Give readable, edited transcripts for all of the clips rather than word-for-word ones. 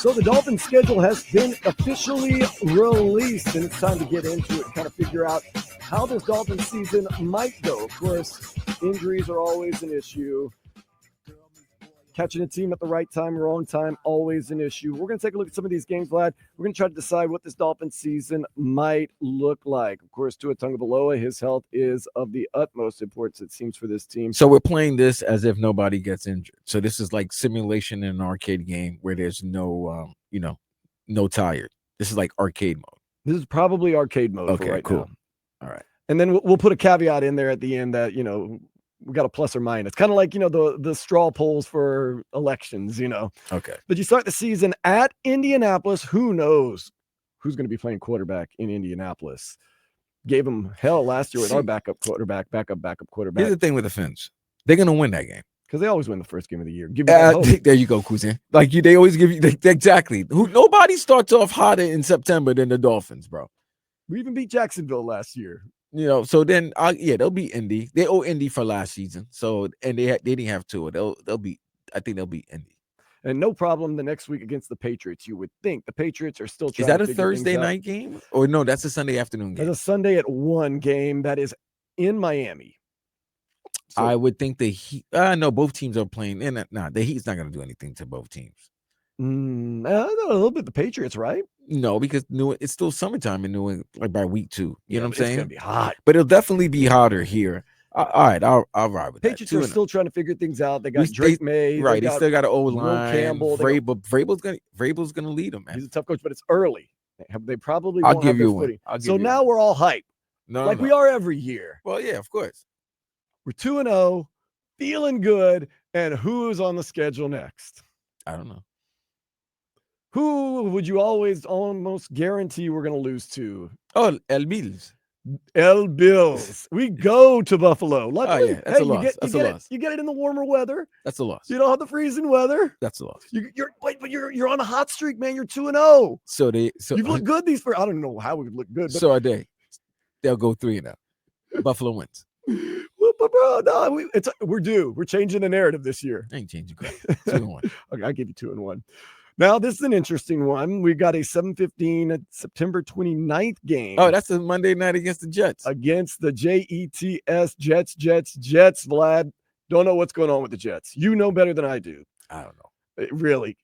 So the Dolphins schedule has been officially released, and it's time to get into it, kind of figure out how this Dolphins season might go. Of course, injuries are always an issue. Catching a team at the right time, wrong time, always an issue. We're going to take a look at some of these games, Vlad. We're going to try to decide what this Dolphins season might look like. Of course, Tua Tagovailoa, his health is of the utmost importance, it seems, for this team. So we're playing this as if nobody gets injured. So this is like simulation in an arcade game where there's no, no tired. This is like arcade mode. This is probably arcade mode for right now. All right. And then we'll put a caveat in there at the end that, we got a plus or minus, kind of like, the straw polls for elections, Okay. But you start the season at Indianapolis. Who knows who's going to be playing quarterback in Indianapolis? Gave them hell last year with our backup quarterback. Here's the thing with the Finns. They're going to win that game. Because they always win the first game of the year. Give you there you go, Cousin. They always give you exactly. Nobody starts off hotter in September than the Dolphins, bro. We even beat Jacksonville last year. So then, they'll be Indy. They owe Indy for last season. So and they didn't have Tua. They'll be. I think they'll be Indy. And no problem the next week against the Patriots. You would think the Patriots are still trying. Is that to a Thursday night game? Or no? That's a Sunday afternoon game. That's a Sunday at 1 game that is in Miami. So, I would think the Heat. No, both teams are playing. The Heat's not going to do anything to both teams. I don't know, a little bit the Patriots, right? No, because it's still summertime in New England, like by week 2. You know what I'm saying? It's gonna be hot, but it'll definitely be hotter here. All right, I'll ride with Patriots that. are still trying to figure things out. They got Drake May, right? They still got an old line. Campbell, Vrabel's gonna lead them, man. He's a tough coach, but it's early. They probably I'll won't give have you their footing. one. So now we're all hyped, no, we are every year. Well, yeah, of course. We're 2-0, feeling good, and who's on the schedule next? I don't know. Who would you almost guarantee we're going to lose to? Oh, El Bills. El Bills. We go to Buffalo. Luckily, that's a loss. That's a loss. You get it in the warmer weather. That's a loss. You don't have the freezing weather. That's a loss. You're on a hot streak, man. You're 2-0. So you've looked good these first. I don't know how we would look good. But, so are they. They'll go 3-0. Buffalo wins. Well, but bro, no, we're due. We're changing the narrative this year. I ain't changing. 2-1. Okay, I give you 2-1. Now, this is an interesting one. We got a 7:15 September 29th game. Oh, that's a Monday night against the Jets. Against the Jets. Jets, Vlad. Don't know what's going on with the Jets. You know better than I do. I don't know. Really.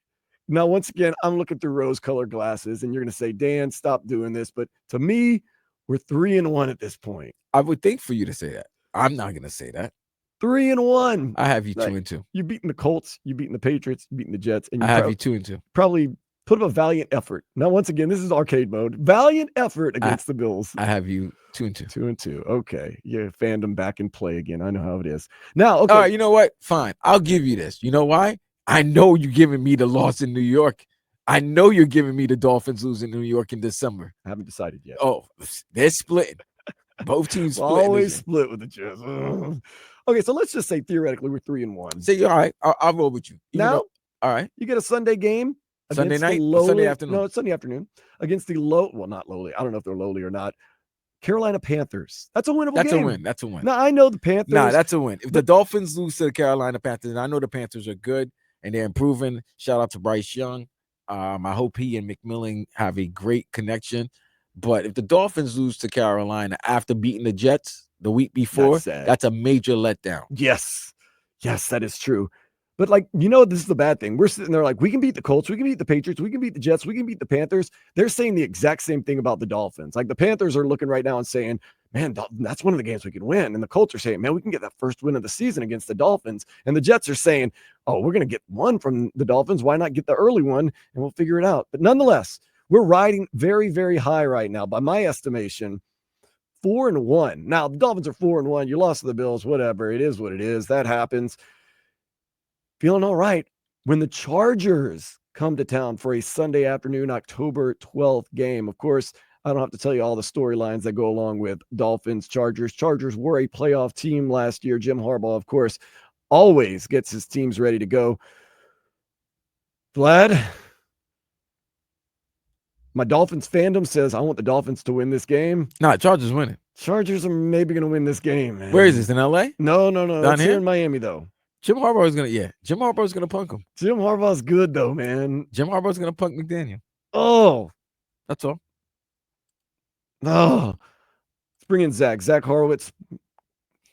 Now, once again, I'm looking through rose-colored glasses, and you're going to say, Dan, stop doing this. But to me, we're 3-1 at this point. I would think for you to say that. I'm not going to say that. 3-1. I have you 2-2. You've beaten the Colts, you've beaten the Patriots, you've beaten the Jets, and I have you 2-2. Probably put up a valiant effort. Now, once again, this is arcade mode. Valiant effort against the Bills. I have you 2-2. 2-2. Okay. Yeah, fandom back in play again. I know how it is. Now, okay. All right, you know what? Fine. I'll give you this. You know why? I know you're giving me the loss in New York. I know you're giving me the Dolphins lose in New York in December. I haven't decided yet. Oh, they're splitting. Both teams split. Always split with the Jets. Okay, so let's just say theoretically we're 3-1. Say, all right, I'll roll with you. Now, all right, you get a Sunday game. Sunday night, Sunday afternoon. No, it's Sunday afternoon against the not lowly. I don't know if they're lowly or not. Carolina Panthers. That's a winnable game. That's a win. Now, I know the Panthers. That's a win. If the Dolphins lose to the Carolina Panthers, I know the Panthers are good and they're improving. Shout out to Bryce Young. I hope he and McMillan have a great connection. But if the Dolphins lose to Carolina after beating the Jets the week before, that's a major letdown. Yes, that is true. But this is the bad thing. We're sitting there like, we can beat the Colts, we can beat the Patriots, we can beat the Jets, we can beat the Panthers. They're saying the exact same thing about the Dolphins. Like the Panthers are looking right now and saying, man, that's one of the games we can win. And the Colts are saying, man, we can get that first win of the season against the Dolphins. And the Jets are saying, oh, we're going to get one from the Dolphins. Why not get the early one? And we'll figure it out. But nonetheless, we're riding very, very high right now. By my estimation, 4-1. Now, the Dolphins are 4-1. You lost to the Bills, whatever. It is what it is. That happens. Feeling all right when the Chargers come to town for a Sunday afternoon, October 12th game. Of course, I don't have to tell you all the storylines that go along with Dolphins, Chargers. Chargers were a playoff team last year. Jim Harbaugh, of course, always gets his teams ready to go. Vlad, my Dolphins fandom says I want the Dolphins to win this game. Nah, Chargers winning. Chargers are maybe going to win this game, man. Where is this, in L.A.? No. Down It's here in Miami, though. Jim Harbaugh is gonna punk him. Jim Harbaugh's good though, man. Jim Harbaugh is gonna punk McDaniel. Oh, That's all. no. Let's bring in Zach. Zach Horowitz.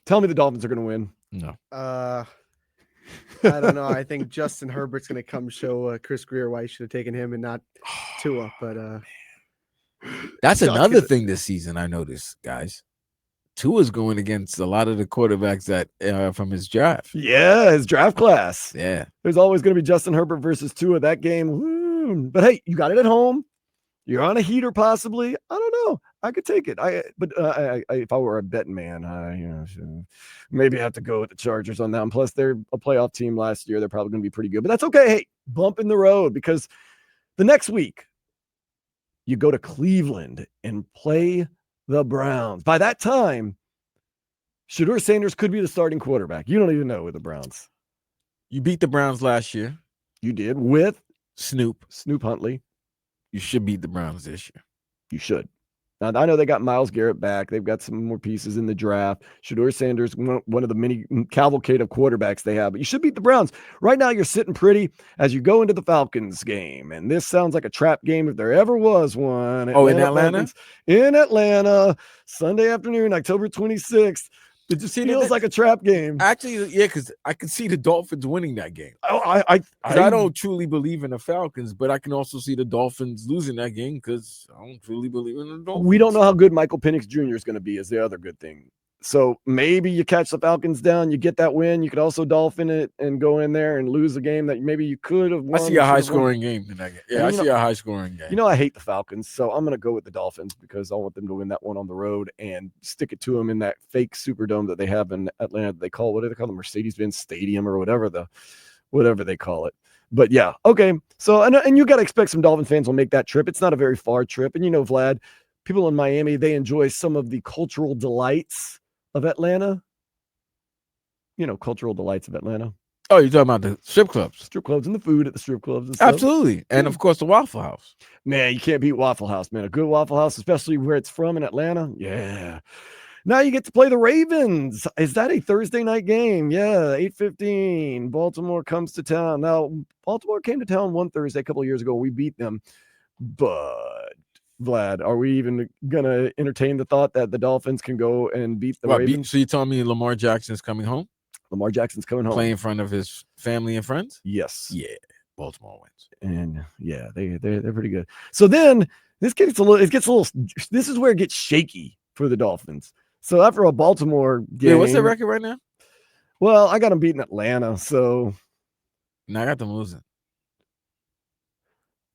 Tell me the Dolphins are going to win. No. I don't know. I think Justin Herbert's going to come show Chris Greer why he should have taken him and not Tua. But that's another thing this season I noticed, guys. Tua's going against a lot of the quarterbacks that from his draft. Yeah, his draft class. Yeah. There's always going to be Justin Herbert versus Tua that game. Woo. But hey, you got it at home. You're on a heater, possibly. I don't know. I could take it. But if I were a betting man, maybe have to go with the Chargers on that. And plus, they're a playoff team last year. They're probably going to be pretty good. But that's okay. Hey, bump in the road because the next week you go to Cleveland and play the Browns. By that time, Shedeur Sanders could be the starting quarterback. You don't even know with the Browns. You beat the Browns last year. You did with Snoop Huntley. You should beat the Browns this year. You should. Now, I know they got Myles Garrett back. They've got some more pieces in the draft. Shedeur Sanders, one of the many cavalcade of quarterbacks they have. But you should beat the Browns. Right now, you're sitting pretty as you go into the Falcons game. And this sounds like a trap game if there ever was one. Oh, in Atlanta? Falcons, in Atlanta, Sunday afternoon, October 26th. It just feels like a trap game. Actually, yeah, because I can see the Dolphins winning that game. I don't truly believe in the Falcons, but I can also see the Dolphins losing that game because I don't truly believe in the Dolphins. We don't know how good Michael Penix Jr. is going to be is the other good thing. So maybe you catch the Falcons down, you get that win. You could also Dolphin it and go in there and lose a game that maybe you could have won. I see a high-scoring game in that game. Yeah, I see a high-scoring game. You know, I hate the Falcons, so I'm going to go with the Dolphins because I want them to win that one on the road and stick it to them in that fake Superdome that they have in Atlanta. What do they call the Mercedes-Benz Stadium or whatever they call it. But yeah, okay. So and you got to expect some Dolphin fans will make that trip. It's not a very far trip, and you know, Vlad, people in Miami, they enjoy some of the cultural delights of Atlanta. You know, cultural delights of Atlanta. Oh, you're talking about the strip clubs. Strip clubs and the food at the strip clubs and stuff. Absolutely. And of course the Waffle House. Man, you can't beat Waffle House, man. A good Waffle House, especially where it's from in Atlanta. Yeah. Now you get to play the Ravens. Is that a Thursday night game? Yeah, 8:15. Baltimore comes to town. Now, Baltimore came to town one Thursday a couple of years ago. We beat them. But Vlad, are we even going to entertain the thought that the Dolphins can go and beat the Ravens? So you telling me Lamar Jackson's coming home? Lamar Jackson's coming home. Play in front of his family and friends? Yes. Yeah. Baltimore wins. And yeah, they're pretty good. So then this is where it gets shaky for the Dolphins. So after a Baltimore game. Yeah, what's their record right now? Well, I got them beating Atlanta, so. No, I got them losing.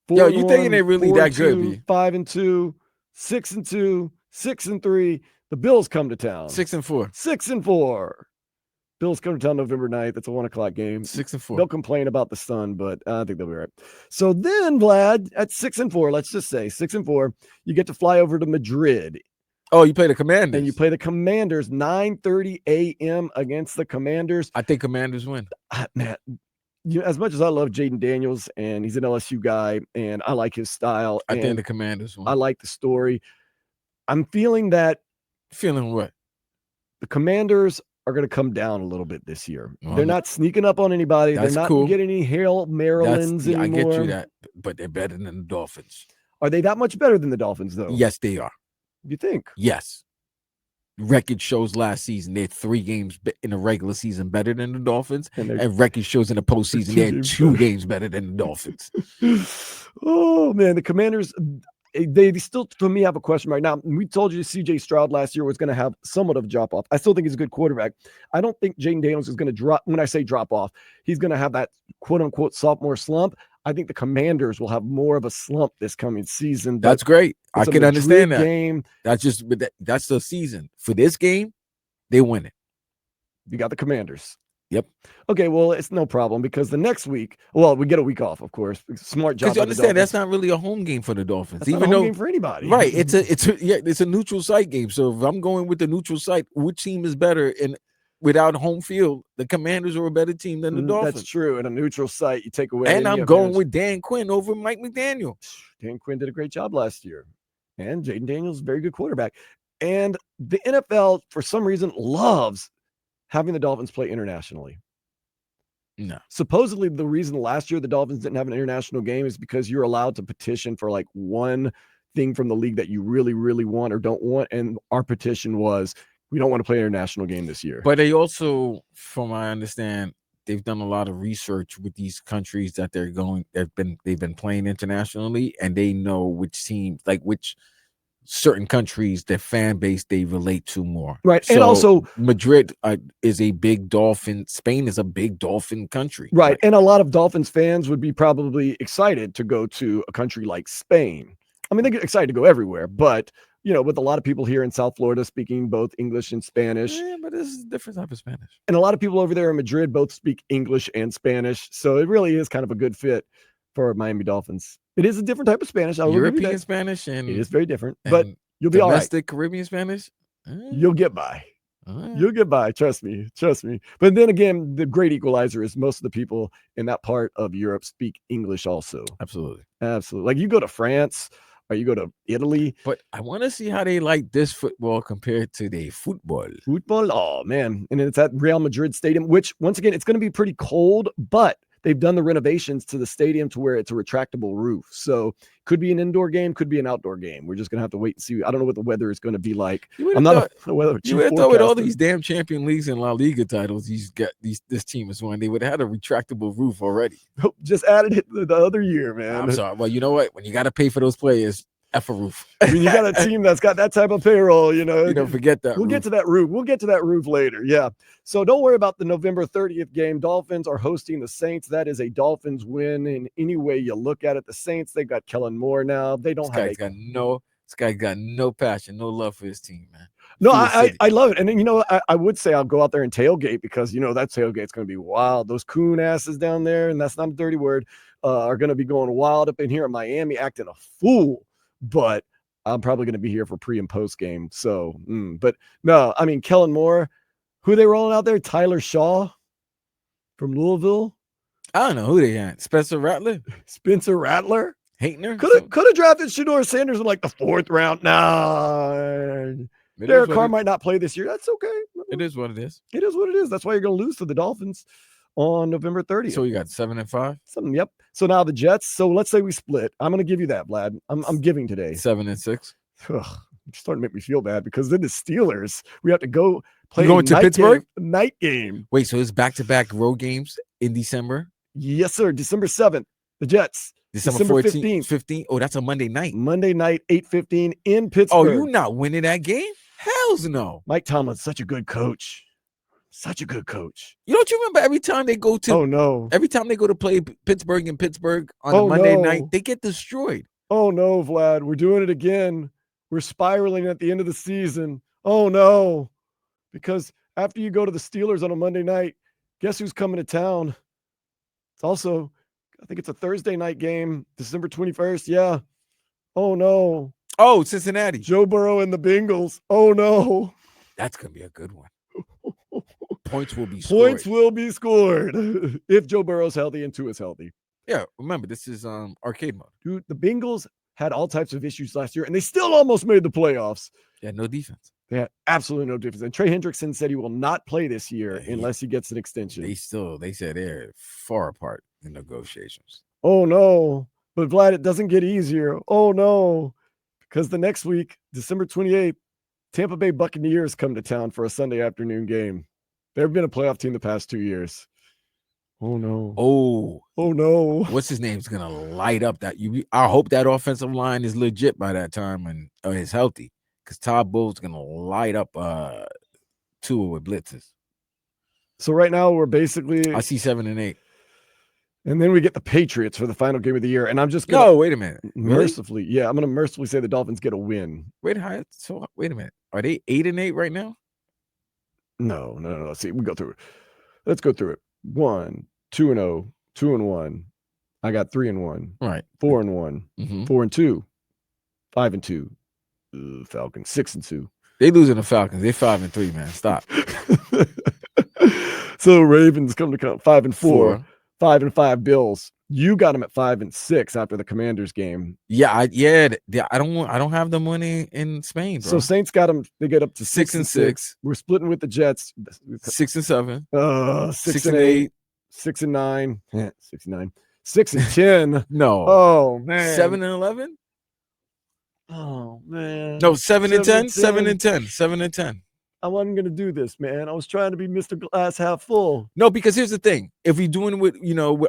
Yo, you thinking they really that good? 5-2, 6-2, 6-3. The Bills come to town. 6-4. 6-4. Bills come to town November 9th. It's a 1:00 game. 6-4. They'll complain about the sun, but I think they'll be right. So then, Vlad, at 6-4, let's just say 6-4, you get to fly over to Madrid. Oh, you play the Commanders. And you play the Commanders 9:30 a.m. against the Commanders. I think Commanders win. Man, as much as I love Jaden Daniels and he's an LSU guy and I like his style. I think the Commanders win. I like the story. I'm feeling that. Feeling what? The Commanders are going to come down a little bit this year. They're not sneaking up on anybody. They're not getting any Hail Marylands anymore. I get you that, but they're better than the Dolphins. Are they that much better than the Dolphins, though? Yes, they are. You think? Yes. Record shows last season they're 3 games in the regular season better than the Dolphins, and record shows in the postseason they're 2 games better than the Dolphins. Oh man, the Commanders. They still, to me, have a question right now. We told you C.J. Stroud last year was going to have somewhat of a drop off. I still think he's a good quarterback. I don't think Jaden Daniels is going to drop. When I say drop off, he's going to have that quote unquote sophomore slump. I think the Commanders will have more of a slump this coming season. That's great. I can understand that. Game. That's the season. For this game, they win it. You got the Commanders. Yep. Okay, well, it's no problem because the next week, we get a week off, of course. Smart job. Because you understand that's not really a home game for the Dolphins. That's not a home game for anybody. Right. It's a neutral site game. So if I'm going with the neutral site, which team is better? And without home field, the Commanders are a better team than the Dolphins. That's true. In a neutral site, you take away. And I'm going with Dan Quinn over Mike McDaniel. Dan Quinn did a great job last year. And Jaden Daniels is a very good quarterback. And the NFL, for some reason, loves having the Dolphins play internationally. No. Supposedly, the reason last year the Dolphins didn't have an international game is because you're allowed to petition for like one thing from the league that you really, really want or don't want. And our petition was, we don't want to play an international game this year. But they also, from what I understand, they've done a lot of research with these countries that they've been playing internationally, and they know which teams, like which certain countries, their fan base they relate to more. Right. So and also Madrid is a big Dolphin. Spain is a big Dolphin country. Right. Like, and a lot of Dolphins fans would be probably excited to go to a country like Spain. I mean, they get excited to go everywhere, but with a lot of people here in South Florida speaking both English and Spanish. Yeah, but this is a different type of Spanish. And a lot of people over there in Madrid both speak English and Spanish. So it really is kind of a good fit for Miami Dolphins. It is a different type of Spanish. European Spanish, and it is very different, but you'll be all right. Domestic Caribbean Spanish, you'll get by. You'll get by. Trust me. But then again, the great equalizer is most of the people in that part of Europe speak English also. Absolutely. Like you go to France or you go to Italy. But I want to see how they like this football compared to the football. Oh, man. And it's at Real Madrid Stadium, which once again, it's going to be pretty cold, but they've done the renovations to the stadium to where it's a retractable roof. So could be an indoor game, could be an outdoor game. We're just going to have to wait and see. I don't know what the weather is going to be like. I'm not a weather You would have thought with all these damn Champions Leagues and La Liga titles this team has won, they would have had a retractable roof already. Just added it the other year, man. I'm sorry. Well, you know what? When you got to pay for those players, F a roof. I mean, you got a team that's got that type of payroll, You don't forget that. We'll get to that roof. We'll get to that roof later. Yeah. So don't worry about the November 30th game. Dolphins are hosting the Saints. That is a Dolphins win in any way you look at it. The Saints, they got Kellen Moore now. They don't have this guy got no passion, no love for his team, man. No, I love it. And then, I would say I'll go out there and tailgate because, that tailgate's going to be wild. Those coon asses down there, and that's not a dirty word, are going to be going wild up in here in Miami acting a fool. But I'm probably going to be here for pre and post game. So, but no, I mean, Kellen Moore, who they rolling out there? Tyler Shaw from Louisville. I don't know who they had. Spencer Rattler? Hatener? Could have drafted Shedeur Sanders in like the 4th round. Nah. Derek Carr might not play this year. That's okay. It is what it is. It is what it is. That's why you're going to lose to the Dolphins on November 30th. So you got 7-5? Yep. So now the Jets. So let's say we split. I'm going to give you that, Vlad. I'm giving today. 7-6. Ugh, it's starting to make me feel bad because then the Steelers, we have to go play going to Pittsburgh? Night game. Wait, so it's back-to-back road games in December? Yes, sir. December 7th. The Jets. December 14th. 15th. Oh, that's a Monday night. 8:15 in Pittsburgh. Oh, you not winning that game? Hells no. Mike Tomlin's such a good coach. You don't you remember every time they go to every time they go to play Pittsburgh on a Monday night, they get destroyed. Oh no, Vlad, we're doing it again. We're spiraling at the end of the season. Oh no. Because after you go to the Steelers on a Monday night, guess who's coming to town? It's also, I think it's a Thursday night game, December 21st. Yeah. Oh no. Oh, Cincinnati. Joe Burrow and the Bengals. Oh no. That's going to be a good one. Points will be scored if Joe Burrow's healthy and Tua's healthy. Yeah, remember this is arcade mode. Dude, the Bengals had all types of issues last year, and they still almost made the playoffs. They had no defense. They had absolutely no defense. And Trey Hendrickson said he will not play this year unless he gets an extension. They said they're far apart in negotiations. Oh no! But Vlad, it doesn't get easier. Oh no! Because the next week, December 28th, Tampa Bay Buccaneers come to town for a Sunday afternoon game. They've been a playoff team the past 2 years. Oh no. Oh no. What's his name's gonna light up I hope that offensive line is legit by that time and is healthy. Because Todd Bowles gonna light up Tua with blitzes. So right now we're basically I see 7-8. And then we get the Patriots for the final game of the year. And I'm just gonna wait a minute. Mercifully. Yeah, I'm gonna mercifully say the Dolphins get a win. Wait a minute. Are they 8-8 right now? No. Let's see. We go through it. Let's go through it. 1, 2-0, 2-1. I got 3-1. Right. 4-1. 4-2. 5-2. Falcons 6-2. They losing the Falcons. They're 5-3, man. Stop. So Ravens come to 5-4. 5-5 Bills. You got them at 5-6 after the Commanders game. Yeah. I don't have them winning in Spain, bro. So Saints got them. They get up to 6-6. We're splitting with the Jets. 6-7. 6-8. 6-9. 6-9. 6-10. No. Oh man. 7-11? Oh man. No, 7-10. 7-10. 7-10. 7-10. I wasn't gonna do this, man. I was trying to be Mr. Glass half full. No, because here's the thing: if we're doing with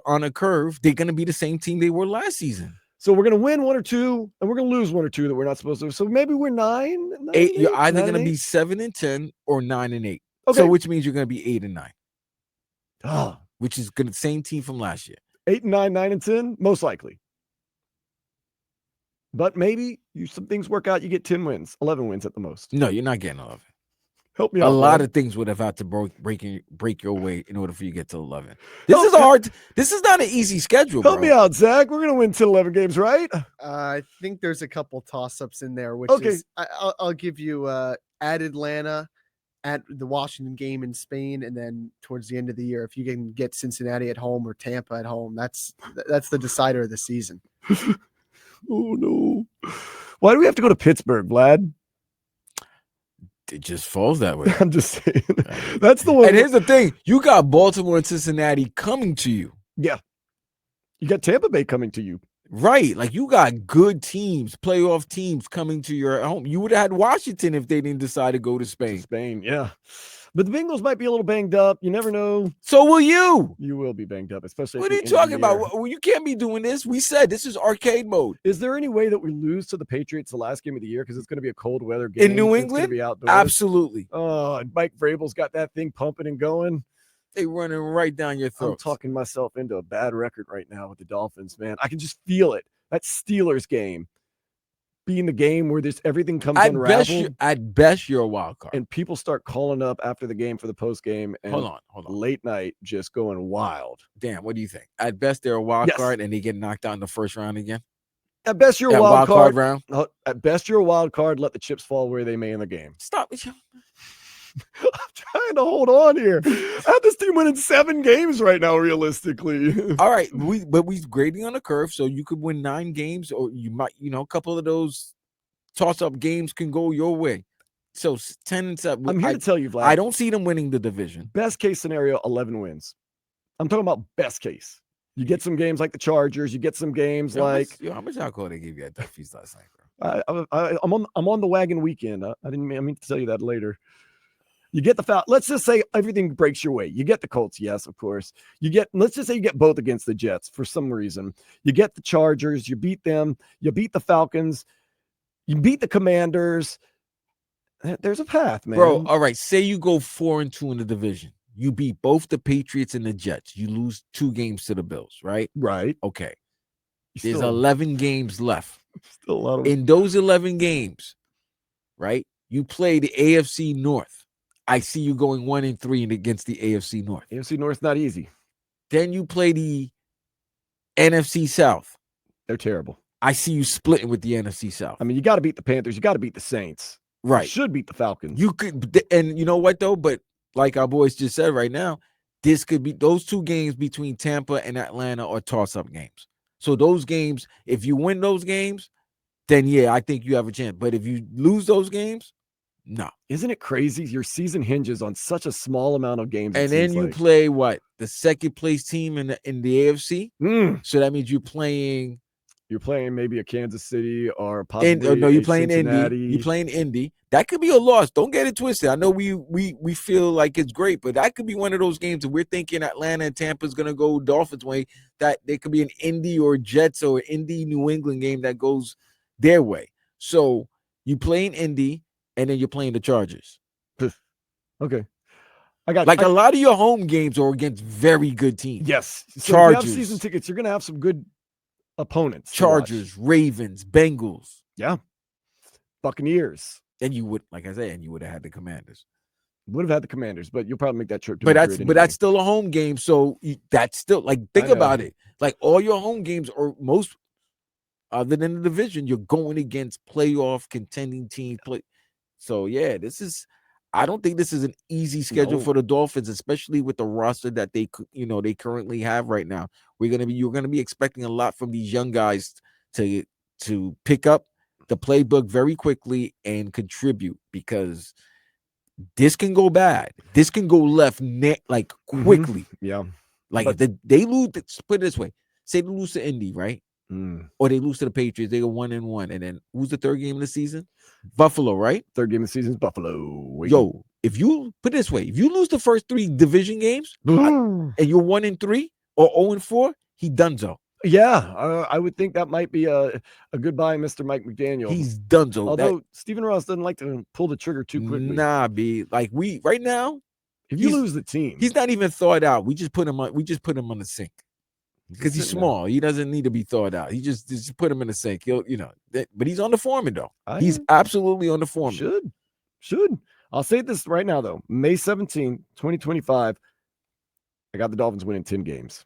on a curve, they're gonna be the same team they were last season. So we're gonna win 1 or 2, and we're gonna lose 1 or 2 that we're not supposed to. So maybe we're 9. 8. You're either 9 gonna and be 8? 7-10 or 9-8. Okay. So which means you're gonna be 8-9. Oh, Which is gonna same team from last year. 8-9, 9-10, most likely. But maybe some things work out. You get 10 wins, 11 wins at the most. No, you're not getting 11. Help me A out. lot man. of things would have had to break your way in order for you to get to 11. This is not an easy schedule. Help bro. me out, Zach. We're gonna win 10, 11 games, right? I think there's a couple toss-ups in there, which Okay. is I'll give you at Atlanta, at the Washington game in Spain, and then towards the end of the year, if you can get Cincinnati at home or Tampa at home, that's the decider of the season. Oh no! Why do we have to go to Pittsburgh, Vlad? It just falls that way. I'm just saying. That's the one. And here's the thing: you got Baltimore and Cincinnati coming to you. Yeah. You got Tampa Bay coming to you. Right. Like you got good teams, playoff teams coming to your home. You would have had Washington if they didn't decide to go to Spain. Spain, yeah. But the Bengals might be a little banged up. You never know. So will you. You will be banged up, especially. What are you talking about? Well, you can't be doing this. We said this is arcade mode. Is there any way that we lose to the Patriots the last game of the year because it's going to be a cold weather game in New It's England? Be outdoors? Absolutely. Oh, and Mike Vrabel's got that thing pumping and going. They running right down your throat. I'm talking myself into a bad record right now with the Dolphins, man. I can just feel it. That Steelers game being the game where everything comes unraveled. At best, you're a wild card. And people start calling up after the game for the post game. And hold on. Late night, just going wild. Damn, what do you think? At best, they're a wild card, and they get knocked out in the first round again. At best, you're a wild card round. At best, you're a wild card. Let the chips fall where they may in the game. Stop it. I'm trying to hold on here. I have this team winning 7 games right now, realistically. All right, but we're grading on a curve, so you could win 9 games, or you might, a couple of those toss-up games can go your way. So 10-7. I'm here to tell you, Vlad. I don't see them winning the division. Best case scenario, 11 wins. I'm talking about best case. You get some games like the Chargers. You get some games like how much alcohol they gave you at Duffy's last night, bro? I'm on the wagon weekend. I mean to tell you that later. You get the foul. Let's just say everything breaks your way. You get the Colts, yes, of course. Let's just say you get both against the Jets for some reason. You get the Chargers, you beat them, you beat the Falcons, you beat the Commanders. There's a path, man. Bro, all right. Say you go 4-2 in the division. You beat both the Patriots and the Jets. You lose 2 games to the Bills, right? Right. Okay. There's 11 games left. Still a lot of in those 11 games, right? You play the AFC North. I see you going 1-3 against the AFC North. AFC North, not easy. Then you play the NFC South. They're terrible. I see you splitting with the NFC South. I mean, you got to beat the Panthers. You got to beat the Saints. Right. You should beat the Falcons. You could, and you know what though? But like our boys just said right now, this could be those 2 games between Tampa and Atlanta are toss-up games. So those games, if you win those games, then yeah, I think you have a chance. But if you lose those games, no. Isn't it crazy? Your season hinges on such a small amount of games. And then you play what? The second place team in the AFC. So that means you're playing maybe a Kansas City or possibly you're playing Cincinnati. Indy. You're playing Indy. That could be a loss. Don't get it twisted. I know we feel like it's great, but that could be one of those games that we're thinking Atlanta and Tampa's gonna go Dolphins way. That there could be an Indy or Jets or Indy New England game that goes their way. So you play in Indy. And then you're playing the Chargers. Okay. I got a lot of your home games are against very good teams. Yes. So Chargers. if you have season tickets, you're going to have some good opponents. Chargers, Ravens, Bengals. Yeah. Buccaneers. And you would, like I said, and you would have had the Commanders. Would have had the Commanders, but you'll probably make that trip. That's still a home game. So that's still think about it. Like all your home games or most other than the division, you're going against playoff contending teams. So yeah, I don't think this is an easy schedule for the Dolphins, especially with the roster that they currently have right now. You're gonna be expecting a lot from these young guys to pick up the playbook very quickly and contribute, because this can go bad. This can go left quickly. Yeah. Like But- if they lose, put it this way: say they lose to Indy, right? Mm, Or they lose to the Patriots, they go 1-1, and then who's the third game of the season? Buffalo, right? third game of the season is Buffalo. Wait. Yo, if you put it this way, if you lose the first 3 division games and you're 1-3 or 0-4, he donezo. Yeah, I would think that might be a goodbye, Mr. Mike McDaniel. He's donezo. Although Stephen Ross doesn't like to pull the trigger too quickly. Nah, B. Like right now, If you he's- lose the team, he's not even thought out. We just put him on the sink. Because he's sitting there. small. He doesn't need to be thought out. He just put him in the sink. He'll, but he's on the foreman though. He's absolutely on the foreman. Should. I'll say this right now though. May 17, 2025. I got the Dolphins winning 10 games.